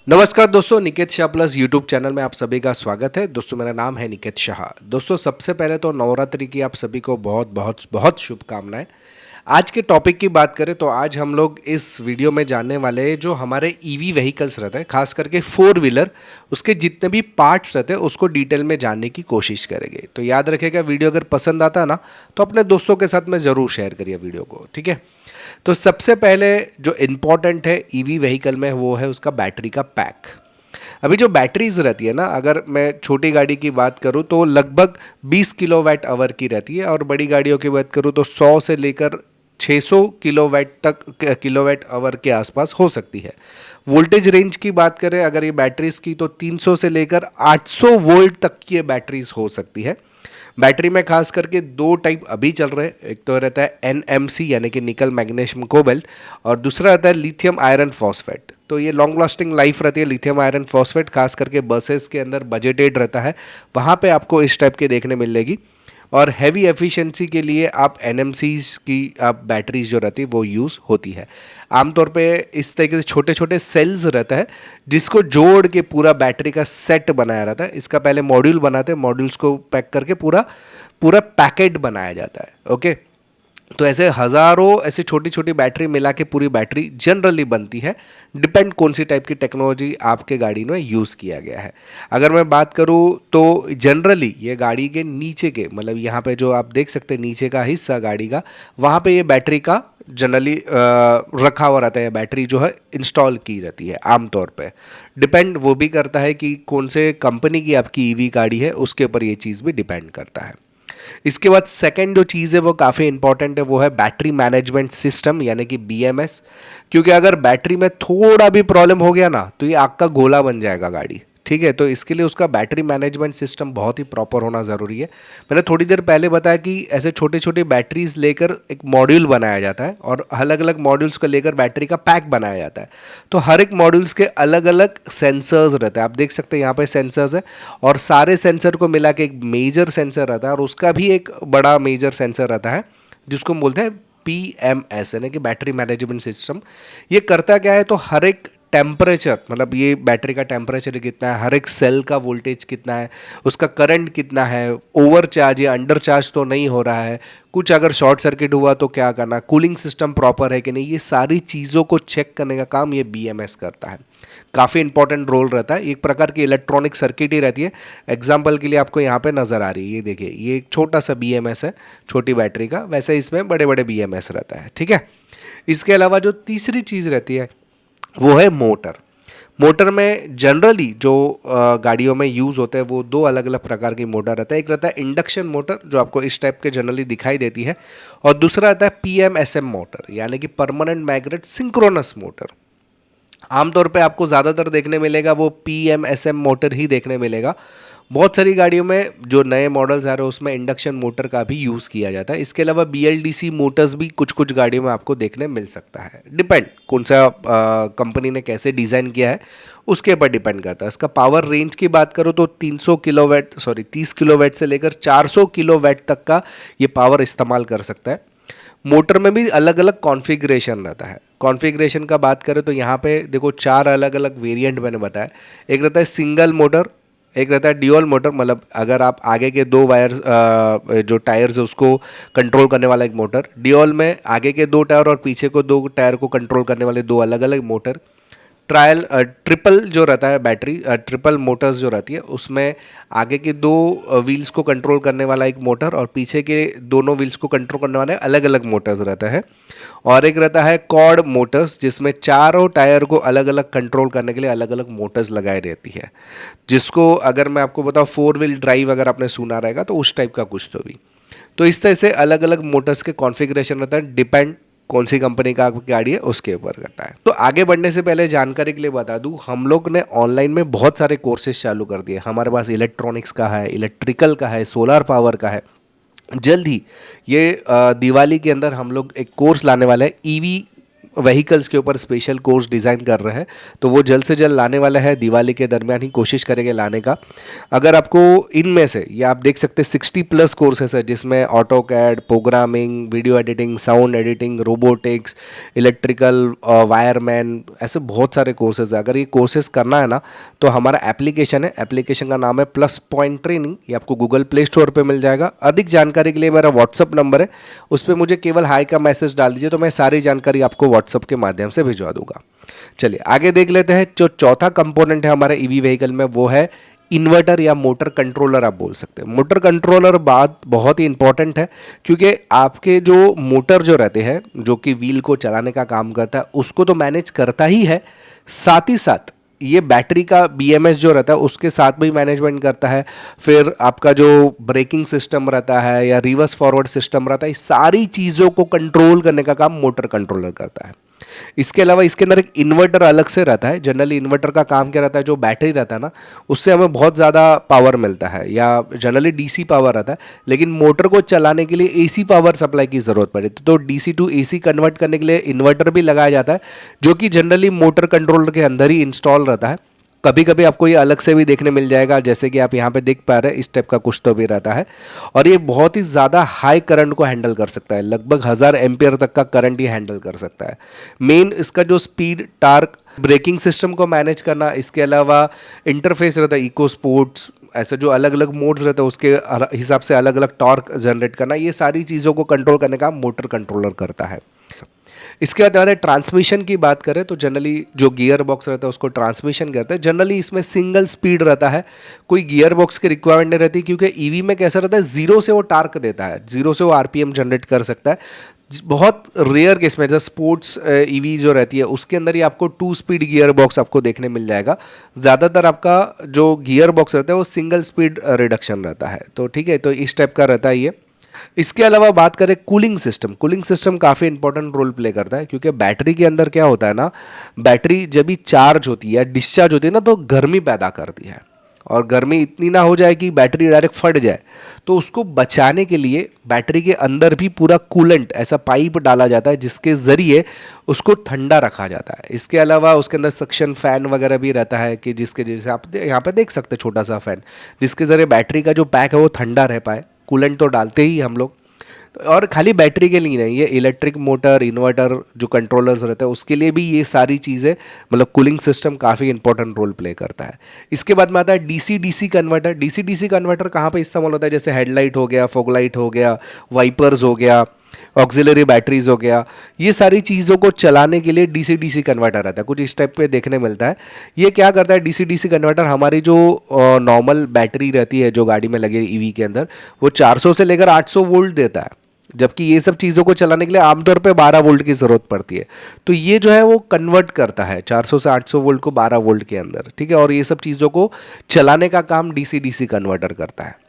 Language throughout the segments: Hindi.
नमस्कार दोस्तों, Niket Shah plus YouTube channel में आप सभी का स्वागत है। दोस्तों मेरा नाम है निकेत शाह। दोस्तों सबसे पहले तो नवरात्रि की आप सभी को बहुत बहुत बहुत शुभकामनाएं। आज के टॉपिक की बात करें तो आज हम लोग इस वीडियो में जानने वाले हैं जो हमारे ईवी व्हीकल्स रहते हैं, खास करके फोर व्हीलर, उसके जितने भी पार्ट्स रहते हैं उसको डिटेल में जानने की कोशिश करेंगे। तो याद रखिएगा, वीडियो अगर पसंद आता है ना तो अपने दोस्तों के साथ में ज़रूर शेयर करिए वीडियो को, ठीक है। तो सबसे पहले जो इम्पॉर्टेंट है ईवी व्हीकल में वो है उसका बैटरी का पैक। अभी जो बैटरीज रहती है ना, अगर मैं छोटी गाड़ी की बात करूँ तो लगभग 20 किलोवाट आवर की रहती है, और बड़ी गाड़ियों की बात करूँ तो 100 से लेकर 600 किलोवाट तक किलोवाट आवर के आसपास हो सकती है। वोल्टेज रेंज की बात करें अगर ये बैटरीज की तो 300 से लेकर 800 वोल्ट तक की ये बैटरीज हो सकती है। बैटरी में खास करके दो टाइप अभी चल रहे हैं, एक तो रहता है NMC यानी कि निकल मैग्नीशियम कोबाल्ट, और दूसरा रहता है लिथियम आयरन फॉस्फेट। तो ये लॉन्ग लास्टिंग लाइफ रहती है लिथियम आयरन फॉस्फेट, खास करके बसेस के अंदर बजटेड रहता है, वहाँ पे आपको इस टाइप के देखने मिलेगी। और हैवी एफिशिएंसी के लिए आप NMCs की आप बैटरीज जो रहती है वो यूज़ होती है। आमतौर पे इस तरीके से छोटे छोटे सेल्स रहता है जिसको जोड़ के पूरा बैटरी का सेट बनाया रहता है। इसका पहले मॉड्यूल बनाते हैं, मॉड्यूल्स को पैक करके पूरा पूरा पैकेट बनाया जाता है, ओके। तो ऐसे हज़ारों ऐसे छोटी छोटी बैटरी मिला के पूरी बैटरी जनरली बनती है। डिपेंड कौन सी टाइप की टेक्नोलॉजी आपके गाड़ी में यूज़ किया गया है। अगर मैं बात करूँ तो जनरली ये गाड़ी के नीचे के, मतलब यहाँ पे जो आप देख सकते हैं नीचे का हिस्सा गाड़ी का, वहाँ पे ये बैटरी का जनरली रखा हुआ रहता है। बैटरी जो है इंस्टॉल की रहती है आमतौर पे। डिपेंड वो भी करता है कि कौन से कंपनी की आपकी ईवी गाड़ी है, उसके ऊपर ये चीज़ भी डिपेंड करता है। इसके बाद सेकंड जो चीज़ है वो काफ़ी इंपॉर्टेंट है, वो है बैटरी मैनेजमेंट सिस्टम यानी कि BMS। क्योंकि अगर बैटरी में थोड़ा भी प्रॉब्लम हो गया ना तो ये आग का गोला बन जाएगा गाड़ी, ठीक है। तो इसके लिए उसका बैटरी मैनेजमेंट सिस्टम बहुत ही प्रॉपर होना ज़रूरी है। मैंने थोड़ी देर पहले बताया कि ऐसे छोटे छोटे बैटरीज लेकर एक मॉड्यूल बनाया जाता है, और अलग अलग मॉड्यूल्स को लेकर बैटरी का पैक बनाया जाता है। तो हर एक मॉड्यूल्स के अलग अलग सेंसर्स रहते हैं, आप देख सकते हैं यहाँ पे सेंसर्स है, और सारे सेंसर को मिला के एक मेजर सेंसर रहता है, और उसका भी एक बड़ा मेजर सेंसर रहता है जिसको हम बोलते हैं PMS यानी कि बैटरी मैनेजमेंट सिस्टम। ये करता क्या है, तो हर एक टेम्परेचर, मतलब ये बैटरी का टेम्परेचर कितना है, हर एक सेल का वोल्टेज कितना है, उसका करंट कितना है, ओवर चार्ज या अंडर चार्ज तो नहीं हो रहा है, कुछ अगर शॉर्ट सर्किट हुआ तो क्या करना, कूलिंग सिस्टम प्रॉपर है कि नहीं, ये सारी चीज़ों को चेक करने का काम ये BMS करता है। काफ़ी इंपॉर्टेंट रोल रहता है, एक प्रकार की इलेक्ट्रॉनिक सर्किट ही रहती है। एग्जाम्पल के लिए आपको यहाँ पे नज़र आ रही है, ये देखिए, ये एक छोटा सा BMS है छोटी बैटरी का, वैसे इसमें बड़े बड़े BMS रहता है, ठीक है। इसके अलावा जो तीसरी चीज़ रहती है वो है मोटर। मोटर में जनरली जो गाड़ियों में यूज़ होते हैं वो दो अलग अलग प्रकार की मोटर रहता है। एक रहता है इंडक्शन मोटर जो आपको इस टाइप के जनरली दिखाई देती है, और दूसरा रहता है PMSM मोटर यानी कि परमानेंट मैग्नेट सिंक्रोनस मोटर। आमतौर पे आपको ज़्यादातर देखने मिलेगा वो PMSM मोटर ही देखने मिलेगा। बहुत सारी गाड़ियों में जो नए मॉडल्स आ रहे हैं उसमें इंडक्शन मोटर का भी यूज़ किया जाता है। इसके अलावा BLDC मोटर्स भी कुछ कुछ गाड़ियों में आपको देखने मिल सकता है। डिपेंड कौन सा कंपनी ने कैसे डिज़ाइन किया है उसके ऊपर डिपेंड करता है। इसका पावर रेंज की बात करो तो 30 किलोवाट से लेकर 400 किलोवाट तक का ये पावर इस्तेमाल कर सकता है। मोटर में भी अलग अलग कॉन्फ़िगरेशन रहता है। कॉन्फ़िगरेशन का बात करें तो यहाँ पे देखो चार अलग अलग वेरिएंट मैंने बताया। एक रहता है सिंगल मोटर, एक रहता है ड्यूअल मोटर, मतलब अगर आप आगे के दो वायर जो टायर्स है उसको कंट्रोल करने वाला एक मोटर। ड्यूअल में आगे के दो टायर और पीछे को दो टायर को कंट्रोल करने वाले दो अलग अलग मोटर। ट्रिपल जो रहता है बैटरी, ट्रिपल मोटर्स जो रहती है उसमें आगे के दो व्हील्स को कंट्रोल करने वाला एक मोटर, और पीछे के दोनों व्हील्स को कंट्रोल करने वाले अलग अलग मोटर्स रहता है। और एक रहता है कॉर्ड मोटर्स जिसमें चारों टायर को अलग अलग कंट्रोल करने के लिए अलग अलग मोटर्स लगाई रहती है, जिसको अगर मैं आपको बताऊँ 4 व्हील ड्राइव अगर आपने सुना रहेगा तो उस टाइप का कुछ तो भी। तो इस तरह से अलग अलग मोटर्स के कॉन्फ़िगरेशन रहता है, डिपेंड कौन सी कंपनी का आपकी गाड़ी है उसके ऊपर करता है। तो आगे बढ़ने से पहले जानकारी के लिए बता दूं, हम लोग ने ऑनलाइन में बहुत सारे कोर्सेज चालू कर दिए। हमारे पास इलेक्ट्रॉनिक्स का है, इलेक्ट्रिकल का है, सोलर पावर का है। जल्द ही ये दिवाली के अंदर हम लोग एक कोर्स लाने वाले हैं ईवी व्हीकल्स के ऊपर स्पेशल कोर्स डिज़ाइन कर रहे हैं, तो वो जल्द से जल्द लाने वाला है, दिवाली के दरमियान ही कोशिश करेंगे लाने का। अगर आपको इनमें से, ये आप देख सकते हैं 60+ कोर्सेस है जिसमें auto CAD, programming, video editing, sound editing, robotics, electrical, wireman, ऐसे बहुत सारे कोर्सेज है। अगर ये कोर्सेज करना है ना तो हमारा एप्लीकेशन है, एप्लीकेशन का नाम है प्लस पॉइंट ट्रेनिंग, ये आपको गूगल प्ले स्टोर पे मिल जाएगा। अधिक जानकारी के लिए मेरा व्हाट्सअप नंबर है, उस पर मुझे केवल हाई का मैसेज डाल दीजिए, तो मैं सारी जानकारी आपको व्हाट्सअप के माध्यम से भिजवा दूंगा। चलिए आगे देख लेते हैं। जो चौथा कंपोनेंट है हमारे ईवी व्हीकल में वो है इन्वर्टर या मोटर कंट्रोलर, आप बोल सकते हैं। मोटर कंट्रोलर बात बहुत ही इंपॉर्टेंट है, क्योंकि आपके जो मोटर जो रहते हैं, जो कि व्हील को चलाने का काम करता है, उसको तो मैनेज करता ही है, साथ ही साथ ये बैटरी का बीएमएस जो रहता है उसके साथ भी मैनेजमेंट करता है। फिर आपका जो ब्रेकिंग सिस्टम रहता है या रिवर्स फॉरवर्ड सिस्टम रहता है, इस सारी चीज़ों को कंट्रोल करने का काम मोटर कंट्रोलर करता है। इसके अलावा इसके अंदर एक इन्वर्टर अलग से रहता है। जनरली इन्वर्टर का काम क्या रहता है, जो बैटरी रहता है ना, उससे हमें बहुत ज़्यादा पावर मिलता है, या जनरली डीसी पावर रहता है, लेकिन मोटर को चलाने के लिए एसी पावर सप्लाई की ज़रूरत पड़े तो डीसी टू एसी कन्वर्ट करने के लिए इन्वर्टर भी लगाया जाता है, जो कि जनरली मोटर कंट्रोलर के अंदर ही इंस्टॉल रहता है। कभी कभी आपको ये अलग से भी देखने मिल जाएगा, जैसे कि आप यहाँ पे देख पा रहे हैं, इस टाइप का कुछ तो भी रहता है, और ये बहुत ही ज़्यादा हाई करंट को हैंडल कर सकता है, लगभग 1000 एम्पियर तक का करंट ये हैंडल कर सकता है। मेन इसका जो स्पीड, टार्क, ब्रेकिंग सिस्टम को मैनेज करना, इसके अलावा इंटरफेस रहता है, इको स्पोर्ट्स, ऐसे जो अलग अलग मोड्स रहते हैं उसके हिसाब से अलग अलग टॉर्क जनरेट करना, ये सारी चीज़ों को कंट्रोल करने का मोटर कंट्रोलर करता है। इसके बाद अगर ट्रांसमिशन की बात करें तो जनरली जो गियर बॉक्स रहता है उसको ट्रांसमिशन कहते हैं। जनरली इसमें सिंगल स्पीड रहता है, कोई गियर बॉक्स की रिक्वायरमेंट नहीं रहती, क्योंकि ईवी में कैसा रहता है, जीरो से वो टार्क देता है, जीरो से वो आरपीएम जनरेट कर सकता है। बहुत रेयर केस में, जैसे स्पोर्ट्स ईवी जो रहती है उसके अंदर ही आपको 2 स्पीड गियर बॉक्स आपको देखने मिल जाएगा। ज़्यादातर आपका जो गियर बॉक्स रहता है वो सिंगल स्पीड रिडक्शन रहता है। तो ठीक है, तो इस टाइप का रहता है ये। इसके अलावा बात करें कूलिंग सिस्टम, कूलिंग सिस्टम काफ़ी इंपॉर्टेंट रोल प्ले करता है, क्योंकि बैटरी के अंदर क्या होता है ना, बैटरी जब भी चार्ज होती है, डिस्चार्ज होती है ना, तो गर्मी पैदा करती है, और गर्मी इतनी ना हो जाए कि बैटरी डायरेक्ट फट जाए, तो उसको बचाने के लिए बैटरी के अंदर भी पूरा कूलेंट, ऐसा पाइप डाला जाता है जिसके ज़रिए उसको ठंडा रखा जाता है। इसके अलावा उसके अंदर सक्शन फ़ैन वगैरह भी रहता है, कि जिसके जैसे आप यहाँ पे देख सकते हैं छोटा सा फ़ैन, जिसके ज़रिए बैटरी का जो पैक है वो ठंडा रह पाए। कूलेंट तो डालते ही हम लोग, और खाली बैटरी के लिए नहीं, ये इलेक्ट्रिक मोटर, इन्वर्टर जो कंट्रोलर्स रहते हैं उसके लिए भी ये सारी चीज़ें, मतलब कूलिंग सिस्टम काफ़ी इंपॉर्टेंट रोल प्ले करता है। इसके बाद में आता है DC DC converter. DC DC converter कहाँ पे इस्तेमाल होता है, जैसे हेडलाइट हो गया, फॉग लाइट हो गया, वाइपर्स हो गया, ऑक्सिलरी बैटरीज हो गया, ये सारी चीज़ों को चलाने के लिए डीसी डीसी कन्वर्टर रहता है, कुछ इस टाइप पे देखने मिलता है। ये क्या करता है डीसी डीसी कन्वर्टर, हमारी जो नॉर्मल बैटरी रहती है जो गाड़ी में लगे ईवी के अंदर, वो 400 से लेकर 800 वोल्ट देता है, जबकि ये सब चीज़ों को चलाने के लिए आमतौर पे 12 वोल्ट की ज़रूरत पड़ती है। तो ये जो है वो कन्वर्ट करता है 400 से 800 वोल्ट को 12 वोल्ट के अंदर, ठीक है, और ये सब चीज़ों को चलाने का काम डीसी डीसी कन्वर्टर करता है।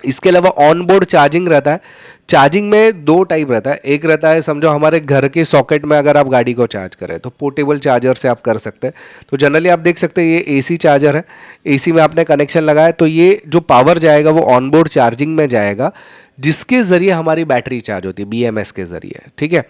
इसके अलावा ऑन बोर्ड चार्जिंग रहता है। चार्जिंग में 2 टाइप रहता है, एक रहता है समझो हमारे घर के सॉकेट में अगर आप गाड़ी को चार्ज करें तो पोर्टेबल चार्जर से आप कर सकते हैं। तो जनरली आप देख सकते हैं ये एसी चार्जर है, एसी में आपने कनेक्शन लगाया तो ये जो पावर जाएगा वो ऑन बोर्ड चार्जिंग में जाएगा, जिसके ज़रिए हमारी बैटरी चार्ज होती है, बीएमएस के ज़रिए, ठीक है।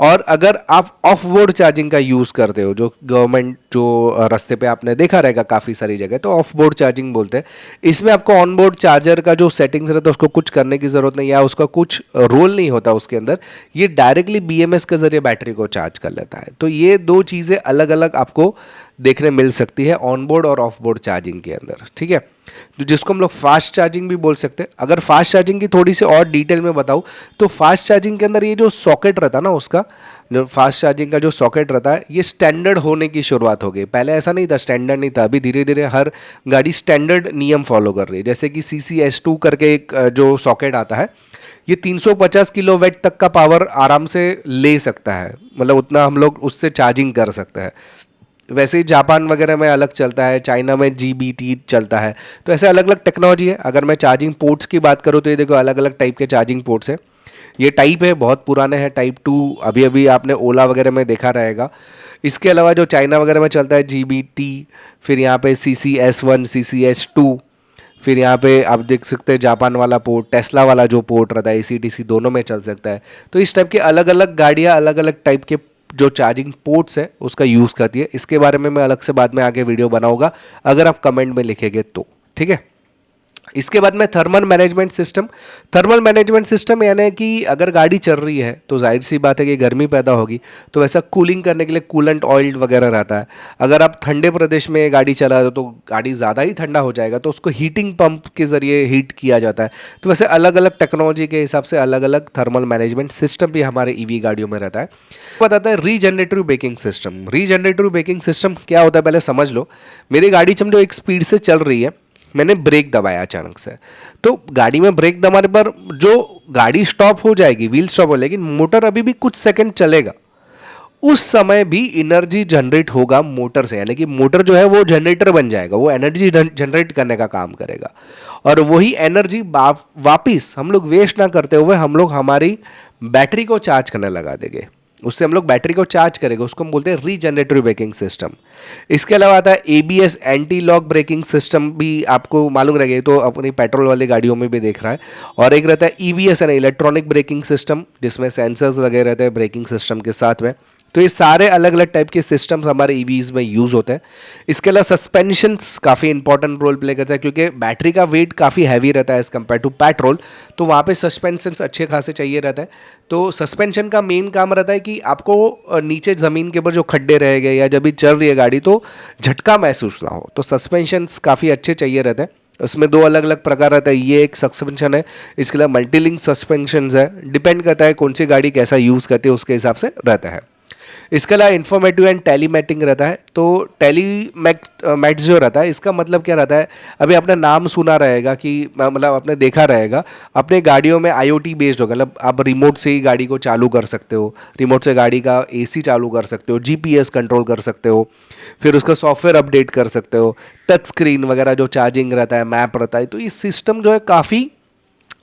और अगर आप ऑफ बोर्ड चार्जिंग का यूज़ करते हो, जो गवर्नमेंट जो रास्ते पे आपने देखा रहेगा काफ़ी सारी जगह, तो ऑफ बोर्ड चार्जिंग बोलते हैं। इसमें आपको ऑन बोर्ड चार्जर का जो सेटिंग्स रहता है उसको कुछ करने की ज़रूरत नहीं, या उसका कुछ रोल नहीं होता उसके अंदर, ये डायरेक्टली बीएमएस के ज़रिए बैटरी को चार्ज कर लेता है। तो ये 2 चीज़ें अलग अलग आपको देखने मिल सकती है ऑन बोर्ड और ऑफ बोर्ड चार्जिंग के अंदर, ठीक है, तो जिसको हम लोग फास्ट चार्जिंग भी बोल सकते हैं। अगर फास्ट चार्जिंग की थोड़ी सी और डिटेल में बताऊँ तो फास्ट चार्जिंग के अंदर ये जो सॉकेट रहता है ना, उसका जो फास्ट चार्जिंग का जो सॉकेट रहता है ये स्टैंडर्ड होने की शुरुआत हो गई। पहले ऐसा नहीं था, स्टैंडर्ड नहीं था, अभी धीरे धीरे हर गाड़ी स्टैंडर्ड नियम फॉलो कर रही है। जैसे कि CCS2 करके एक जो सॉकेट आता है, ये 350 किलोवाट तक का पावर आराम से ले सकता है, मतलब उतना हम लोग उससे चार्जिंग कर सकते हैं। वैसे ही जापान वगैरह में अलग चलता है, चाइना में GBT चलता है, तो ऐसे अलग अलग टेक्नोलॉजी है। अगर मैं चार्जिंग पोर्ट्स की बात करूँ तो ये देखो अलग अलग टाइप के चार्जिंग पोर्ट्स हैं। ये टाइप है, बहुत पुराने हैं, टाइप 2 अभी अभी आपने ओला वगैरह में देखा रहेगा। इसके अलावा जो चाइना वगैरह में चलता है GBT, फिर यहाँ पे CCS1, CCS2, फिर यहाँ पे आप देख सकते हैं जापान वाला पोर्ट, टेस्ला वाला जो पोर्ट रहता है AC DC दोनों में चल सकता है। तो इस टाइप के अलग अलग गाड़ियाँ अलग अलग टाइप के जो चार्जिंग पोर्ट्स है उसका यूज़ करती है। इसके बारे में मैं अलग से बाद में आगे वीडियो बनाऊंगा, अगर आप कमेंट में लिखेंगे तो, ठीक है। इसके बाद में thermal management system. Thermal management system यानी कि अगर गाड़ी चल रही है तो जाहिर सी बात है कि गर्मी पैदा होगी, तो वैसा कूलिंग करने के लिए कूलेंट ऑयल वगैरह रहता है। अगर आप ठंडे प्रदेश में गाड़ी चला रहे हो तो गाड़ी ज़्यादा ही ठंडा हो जाएगा, तो उसको हीटिंग पंप के ज़रिए हीट किया जाता है। तो वैसे अलग अलग टेक्नोलॉजी के हिसाब से अलग अलग थर्मल मैनेजमेंट सिस्टम भी हमारे ईवी गाड़ियों में रहता है। बताता है regenerative braking system. Regenerative braking system क्या होता है पहले समझ लो। मेरी गाड़ी समझो एक स्पीड से चल रही है, मैंने ब्रेक दबाया अचानक से, तो गाड़ी में ब्रेक दबाने पर जो गाड़ी स्टॉप हो जाएगी, व्हील स्टॉप हो, लेकिन मोटर अभी भी कुछ सेकंड चलेगा। उस समय भी एनर्जी जनरेट होगा मोटर से, यानी कि मोटर जो है वो जनरेटर बन जाएगा, वो एनर्जी जनरेट करने का काम करेगा। और वही एनर्जी वापिस हम लोग वेस्ट ना करते हुए हम लोग हमारी बैटरी को चार्ज करने लगा देंगे। उससे हम लोग बैटरी को चार्ज करेंगे, उसको हम बोलते हैं रीजनरेटिव ब्रेकिंग सिस्टम। इसके अलावा आता है ABS, anti lock braking system, भी आपको मालूम रहेगा, तो अपनी पेट्रोल वाली गाड़ियों में भी देख रहा है। और एक रहता है ईवीएस, यानी इलेक्ट्रॉनिक ब्रेकिंग सिस्टम, जिसमें सेंसर्स लगे रहते हैं ब्रेकिंग सिस्टम के साथ में। तो ये सारे अलग अलग टाइप के सिस्टम्स हमारे ईवीज में यूज़ होते हैं। इसके अलावा सस्पेंशंस काफ़ी इंपॉर्टेंट रोल प्ले करता है, क्योंकि बैटरी का वेट काफ़ी हैवी रहता है एज़ कम्पेयर टू पेट्रोल, तो वहाँ पे सस्पेंशंस अच्छे खासे चाहिए रहता है। तो सस्पेंशन का मेन काम रहता है कि आपको नीचे ज़मीन के ऊपर जो खड्डे रहेंगे या जब भी चल रही है गाड़ी तो झटका महसूस ना हो, तो सस्पेंशंस काफ़ी अच्छे चाहिए रहते हैं। उसमें दो अलग अलग प्रकार रहता है, ये एक सस्पेंशन है, इसके अलावा मल्टीलिंक सस्पेंशन है, डिपेंड करता है कौन सी गाड़ी कैसा यूज़ करती है उसके हिसाब से रहता है। इसके अलावा इन्फॉर्मेटिव एंड टेलीमेटिंग रहता है। तो टेलीमेट्स जो रहता है, इसका मतलब क्या रहता है, अभी आपने नाम सुना रहेगा कि मतलब आपने देखा रहेगा अपने गाड़ियों में आईओटी बेस्ड होगा, मतलब आप रिमोट से ही गाड़ी को चालू कर सकते हो, रिमोट से गाड़ी का एसी चालू कर सकते हो, जीपीएस कंट्रोल कर सकते हो, फिर उसका सॉफ्टवेयर अपडेट कर सकते हो, टच स्क्रीन वगैरह जो चार्जिंग रहता है, मैप रहता है। तो ये सिस्टम जो है काफ़ी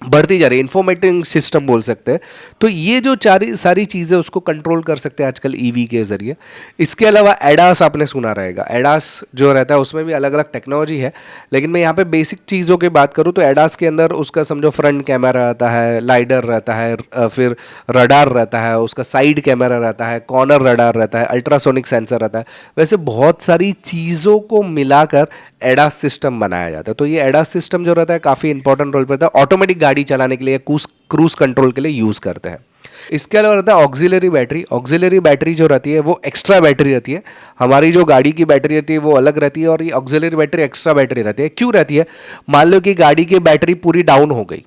बढ़ती जा रही है, इन्फॉर्मेटिंग सिस्टम बोल सकते हैं। तो ये जो सारी चीज़ें उसको कंट्रोल कर सकते हैं आजकल ईवी के ज़रिए। इसके अलावा एडास आपने सुना रहेगा, एडास जो रहता है उसमें भी अलग अलग टेक्नोलॉजी है, लेकिन मैं यहाँ पे बेसिक चीज़ों की बात करूँ तो एडास के अंदर उसका समझो फ्रंट कैमरा रहता है, लाइडर रहता है, फिर रडार रहता है, उसका साइड कैमरा रहता है, कॉर्नर रडार रहता है, अल्ट्रासोनिक सेंसर रहता है। वैसे बहुत सारी चीज़ों को मिलाकर एडास सिस्टम बनाया जाता है। तो ये एडास सिस्टम जो रहता है काफ़ी इंपॉर्टेंट रोल करता है, ऑटोमेटिक गाड़ी चलाने के लिए, क्रूज कंट्रोल के लिए यूज़ करते हैं। इसके अलावा रहता है ऑक्सिलरी बैटरी। ऑक्सिलरी बैटरी जो रहती है वो एक्स्ट्रा बैटरी रहती है, हमारी जो गाड़ी की बैटरी रहती है वो अलग रहती है, और ये ऑक्सिलरी बैटरी एक्स्ट्रा बैटरी रहती है। क्यों रहती है, मान लो कि गाड़ी की बैटरी पूरी डाउन हो गई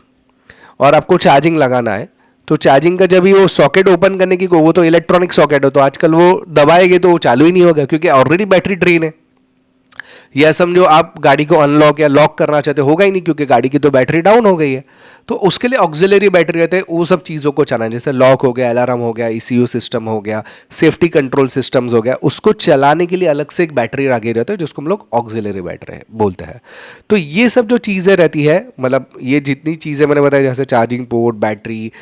और आपको चार्जिंग लगाना है, तो चार्जिंग का जब भी वो सॉकेट ओपन करने की, वो तो इलेक्ट्रॉनिक सॉकेट हो, तो आजकल वो दबाएंगे तो वो चालू ही नहीं होगा, क्योंकि ऑलरेडी बैटरी ड्रेन है। या समझो आप गाड़ी को अनलॉक या लॉक करना चाहते, होगा ही नहीं क्योंकि गाड़ी की तो बैटरी डाउन हो गई है। तो उसके लिए ऑक्सिलरी बैटरी रहते हैं, वो सब चीज़ों को चलाना, जैसे लॉक हो गया, अलार्म हो गया, ईसीयू सिस्टम हो गया, सेफ्टी कंट्रोल सिस्टम्स हो गया, उसको चलाने के लिए अलग से एक बैटरी आगे रहता है जिसको हम लोग ऑक्सिलरी बैटरी बोलते हैं। तो ये सब जो चीज़ें रहती है, मतलब ये जितनी चीज़ें मैंने बताया, जैसे charging port, battery,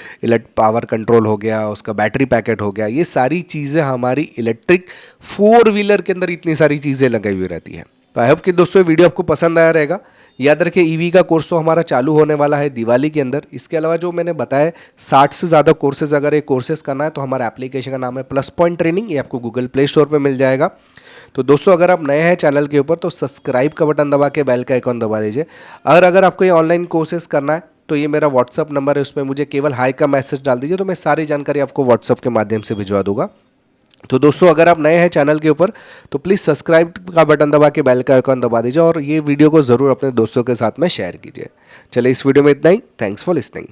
power control हो गया, उसका बैटरी पैकेट हो गया, ये सारी चीज़ें हमारी इलेक्ट्रिक 4 व्हीलर के अंदर इतनी सारी चीज़ें लगाई हुई रहती है। तो आई होप कि दोस्तों वीडियो आपको पसंद आया रहेगा। याद रखें ईवी का कोर्स तो हमारा चालू होने वाला है दिवाली के अंदर। इसके अलावा जो मैंने बताया 60 से ज़्यादा कोर्सेज, अगर ये कोर्सेज करना है तो हमारा एप्लीकेशन का नाम है प्लस पॉइंट ट्रेनिंग, ये आपको गूगल प्ले स्टोर पे मिल जाएगा। तो दोस्तों अगर आप नए हैं चैनल के ऊपर तो सब्सक्राइब का बटन दबा के बेल का आइकॉन दबा दीजिए। और अगर आपको ये ऑनलाइन कोर्सेज करना है तो ये मेरा व्हाट्सअप नंबर है, उसमें मुझे केवल हाई का मैसेज डाल दीजिए, तो मैं सारी जानकारी आपको व्हाट्सअप के माध्यम से भिजवा दूंगा। तो दोस्तों अगर आप नए हैं चैनल के ऊपर तो प्लीज़ सब्सक्राइब का बटन दबा के बेल का आइकॉन दबा दीजिए, और ये वीडियो को ज़रूर अपने दोस्तों के साथ में शेयर कीजिए। चलिए इस वीडियो में इतना ही। Thanks for listening.